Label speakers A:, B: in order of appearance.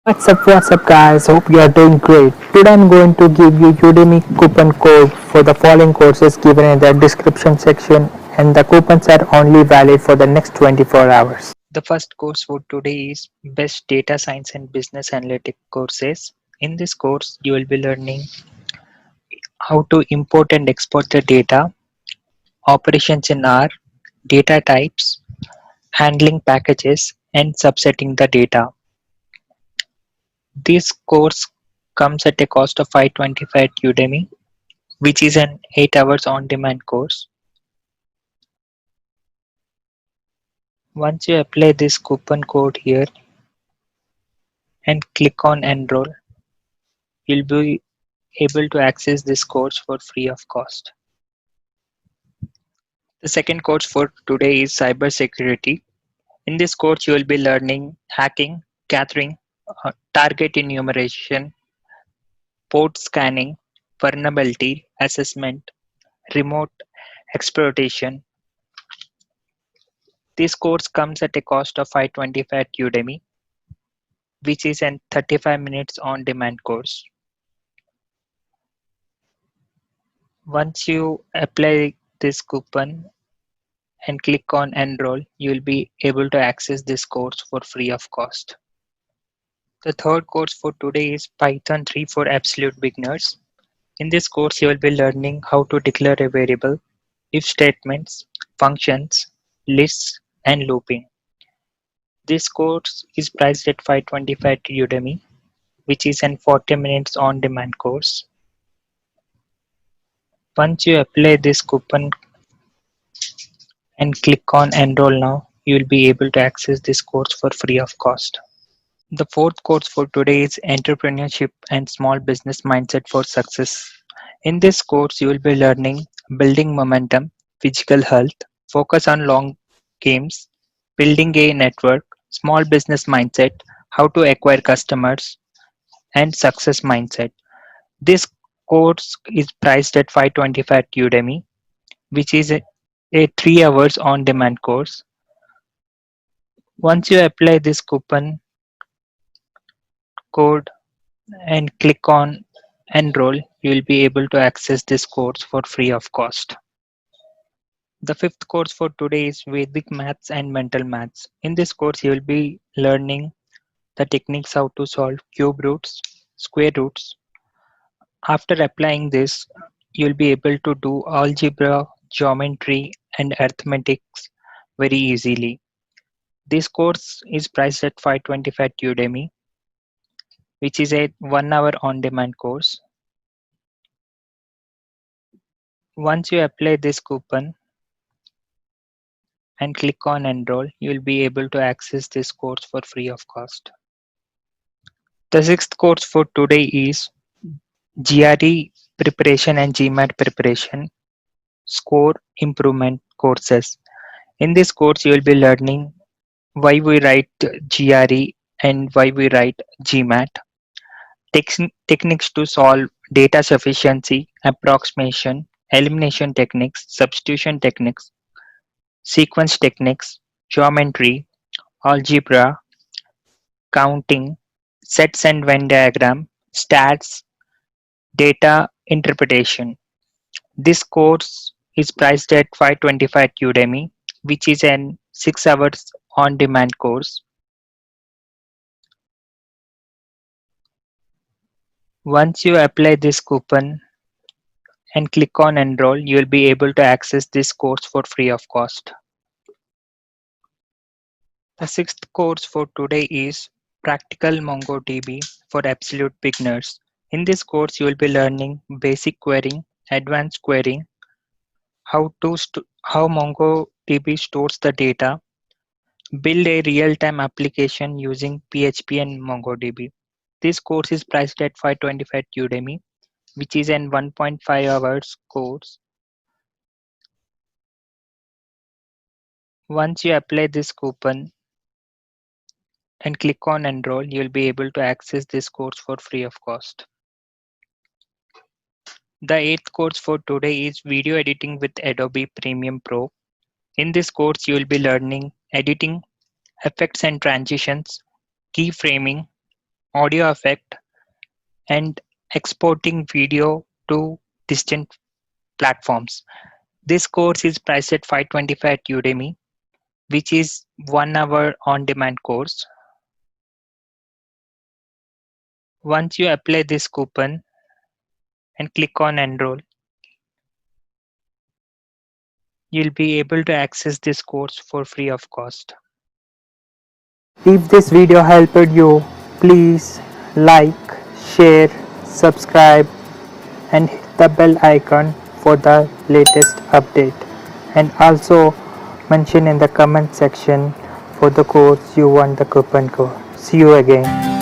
A: What's up guys, hope you are doing great. Today I'm going to give you Udemy coupon code for the following courses given in the description section, and the coupons are only valid for the next 24 hours.
B: The first course for today is Best Data Science and Business Analytics courses. In this course, you will be learning how to import and export the data, operations in R, data types, handling packages, and subsetting the data. This course comes at a cost of 525 at Udemy, which is an 8 hours on-demand course. Once you apply this coupon code here and click on Enroll, you'll be able to access this course for free of cost. The second course for today is cybersecurity. In this course, you will be learning hacking, gathering, target enumeration, port scanning, vulnerability assessment, remote exploitation. This course comes at a cost of 525 at Udemy, which is an 35 minutes on-demand course. Once you apply this coupon and click on Enroll, you will be able to access this course for free of cost. The third course for today is Python 3 for absolute beginners. In this course, you will be learning how to declare a variable, if statements, functions, lists, and looping. This course is priced at 525 to Udemy, which is an 40 minutes on-demand course. Once you apply this coupon and click on Enroll now, you will be able to access this course for free of cost. The fourth course for today is Entrepreneurship and Small Business Mindset for Success. In this course, you will be learning building momentum, physical health, focus on long games, building a network, small business mindset, how to acquire customers, and success mindset. This course is priced at 525 at Udemy, which is a 3 hours on demand course. Once you apply this coupon code and click on enroll, you will be able to access this course for free of cost. The fifth course for today is Vedic Maths and Mental Maths. In this course, you will be learning the techniques how to solve cube roots, square roots. After applying this, you will be able to do algebra, geometry, and arithmetics very easily. This course is priced at 525 at Udemy, which is a 1 hour on demand course. Once you apply this coupon and click on enroll, you will be able to access this course for free of cost. The sixth course for today is GRE preparation and GMAT preparation score improvement courses. In this course, you will be learning why we write GRE and why we write GMAT, techniques to solve data sufficiency, approximation, elimination techniques, substitution techniques, sequence techniques, geometry, algebra, counting, sets and Venn diagram, stats, data interpretation. This course is priced at 525 at Udemy, which is an 6 hours on demand course. Once you apply this coupon and click on enroll, you will be able to access this course for free of cost. The sixth course for today is Practical MongoDB for absolute beginners. In this course, you will be learning basic querying, advanced querying, how MongoDB stores the data, build a real-time application using PHP and MongoDB. This course is priced at 525 at Udemy, which is an 1.5 hours course. Once you apply this coupon and click on enroll, you'll be able to access this course for free of cost. The eighth course for today is video editing with Adobe Premiere Pro. In this course, you will be learning editing, effects and transitions, keyframing, audio effect, and exporting video to distant platforms. This course is priced at $525 at Udemy, which is 1 hour on-demand course. Once you apply this coupon and click on enroll, you'll be able to access this course for free of cost.
A: If this video helped you, please like, share, subscribe and hit the bell icon for the latest update, and also mention in the comment section for the course you want the coupon code. See you again.